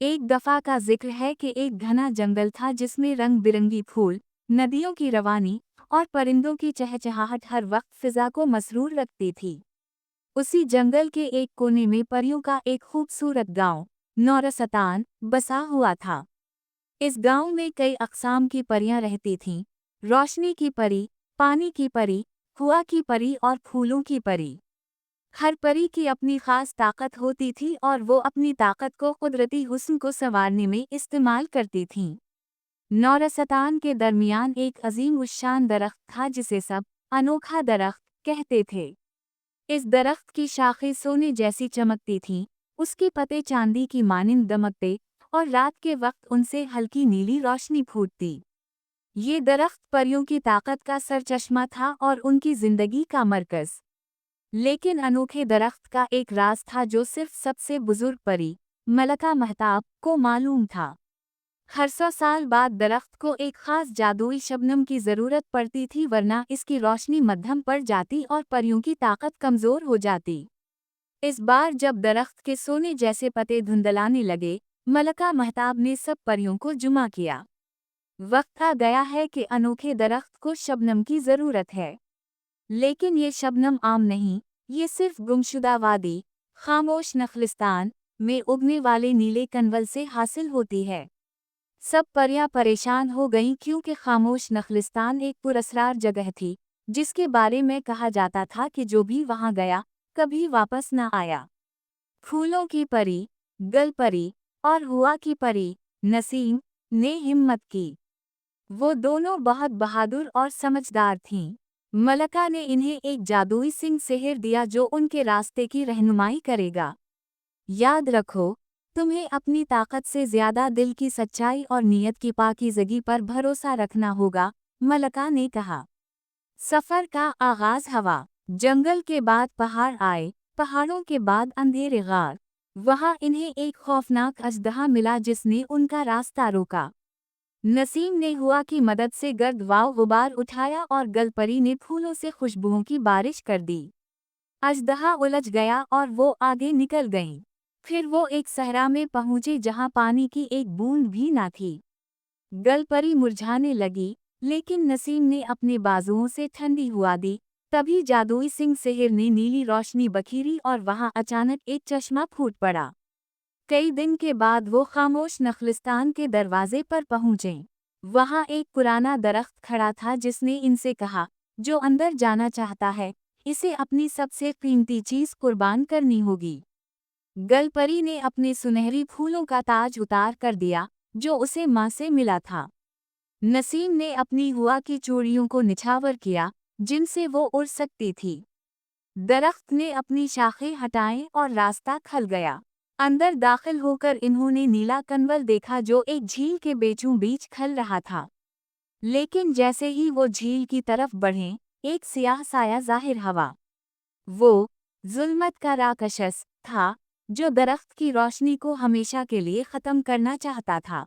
एक दफा का जिक्र है कि एक घना जंगल था जिसमें रंग बिरंगी फूल, नदियों की रवानी और परिंदों की चहचहाहट हर वक्त फिजा को मसरूर रखती थी। उसी जंगल के एक कोने में परियों का एक खूबसूरत गांव, नौरसतान, बसा हुआ था। इस गांव में कई अक़साम की परियां रहती थीं, रोशनी की परी, पानी की परी, हवा की परी और फूलों की परी। हर परी की अपनी खास ताकत होती थी और वो अपनी ताकत को कुदरती हुस्न को संवारने में इस्तेमाल करती थीं। नौरसतान के दरमियान एक अजीम उश्शान दरख्त था जिसे सब अनोखा दरख्त कहते थे। इस दरख्त की शाखें सोने जैसी चमकती थीं, उसके पत्ते चांदी की मानिंद दमकते और रात के वक्त उनसे हल्की नीली रोशनी फूटती। ये दरख्त परियों की ताकत का सरचश्मा था और उनकी जिंदगी का मरकज। लेकिन अनोखे दरख्त का एक राज था जो सिर्फ सबसे बुजुर्ग परी, मलका महताब, को मालूम था। हर 100 साल बाद दरख्त को एक खास जादुई शबनम की जरूरत पड़ती थी, वरना इसकी रोशनी मध्यम पड़ जाती और परियों की ताकत कमजोर हो जाती। इस बार जब दरख्त के सोने जैसे पत्ते धुंधलाने लगे, मलका महताब ने सब परियों को जुमा किया। वक्त आ गया है कि अनोखे दरख्त को शबनम की जरूरत है। लेकिन ये शबनम आम नहीं, ये सिर्फ गुमशुदा वादी, खामोश नखलिस्तान में उगने वाले नीले कनवल से हासिल होती है। सब परियां परेशान हो गईं क्योंकि खामोश नखलिस्तान एक पुरस्रार जगह थी, जिसके बारे में कहा जाता था कि जो भी वहां गया, कभी वापस न आया। फूलों की परी, गल परी और हुआ की परी, नसीम, ने हिम्मत की। वो दोनों बहुत बहादुर और समझदार थीं। मलका ने इन्हें एक जादुई सिंह सेहर दिया जो उनके रास्ते की रहनुमाई करेगा। याद रखो, तुम्हें अपनी ताकत से ज्यादा दिल की सच्चाई और नीयत की पाकीज़गी पर भरोसा रखना होगा, मलका ने कहा। सफर का आगाज हवा, जंगल के बाद पहाड़ आए, पहाड़ों के बाद अंधेरे गार। वहां इन्हें एक खौफनाक अजदहा मिला जिसने उनका रास्ता रोका। नसीम ने हुआ की मदद से गर्द वाव गुबार उठाया और गलपरी ने फूलों से खुशबुओं की बारिश कर दी। अजदहा उलझ गया और वो आगे निकल गईं। फिर वो एक सहरा में पहुंचे जहां पानी की एक बूंद भी ना थी। गलपरी मुरझाने लगी, लेकिन नसीम ने अपने बाजुओं से ठंडी हुआ दी। तभी जादुई सिंह सेहर ने नीली रोशनी बखेरी और वहां अचानक एक चश्मा फूट पड़ा। कई दिन के बाद वो खामोश नखलिस्तान के दरवाजे पर पहुंचे। वहां एक पुराना दरख्त खड़ा था जिसने इनसे कहा, जो अंदर जाना चाहता है, इसे अपनी सबसे कीमती चीज कुर्बान करनी होगी। गलपरी ने अपने सुनहरी फूलों का ताज उतार कर दिया, जो उसे माँ से मिला था। नसीम ने अपनी हुआ की चूड़ियों को निछावर किया, जिनसे वो उड़ सकती थी। दरख्त ने अपनी शाखें हटाएं और रास्ता खल गया। अंदर दाखिल होकर इन्होंने नीला कनवल देखा जो एक झील के बीचों बीच खल रहा था। लेकिन जैसे ही वो झील की तरफ बढ़े, एक सियाह साया जाहिर हुआ। वो जुल्मत का राक्षस था, जो दरख्त की रोशनी को हमेशा के लिए खत्म करना चाहता था।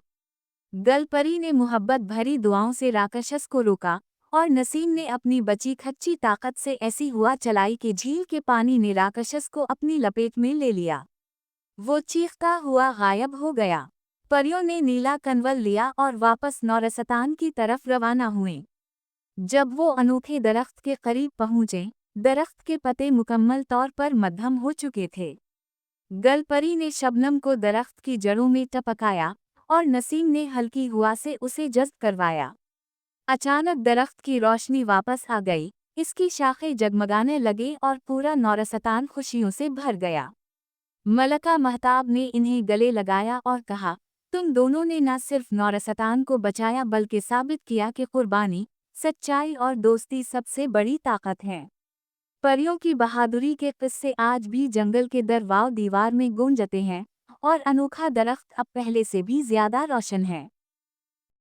गलपरी ने मोहब्बत भरी दुआओं से राक्षस को रोका और नसीम ने अपनी बची खच्ची ताकत से ऐसी हुआ चलाई कि झील के पानी ने राक्षस को अपनी लपेट में ले लिया। वो चीखता हुआ गायब हो गया। परियों ने नीला कनवल लिया और वापस नौरसतान की तरफ रवाना हुए। जब वो अनोखे दरख्त के करीब पहुंचे, दरख्त के पत्ते मुकम्मल तौर पर मध्यम हो चुके थे। गलपरी ने शबनम को दरख्त की जड़ों में टपकाया और नसीम ने हल्की हुआ से उसे जज़्ब करवाया। अचानक दरख्त की रोशनी वापस आ गई, इसकी शाखें जगमगाने लगे और पूरा नौरसतान खुशियों से भर गया। मलका महताब ने इन्हें गले लगाया और कहा, तुम दोनों ने न सिर्फ नौरसतान को बचाया बल्कि साबित किया कि कुर्बानी, सच्चाई और दोस्ती सबसे बड़ी ताकत है। परियों की बहादुरी के किस्से आज भी जंगल के दरवाज़ दीवार में गूंजते हैं और अनोखा दरख्त अब पहले से भी ज्यादा रोशन है।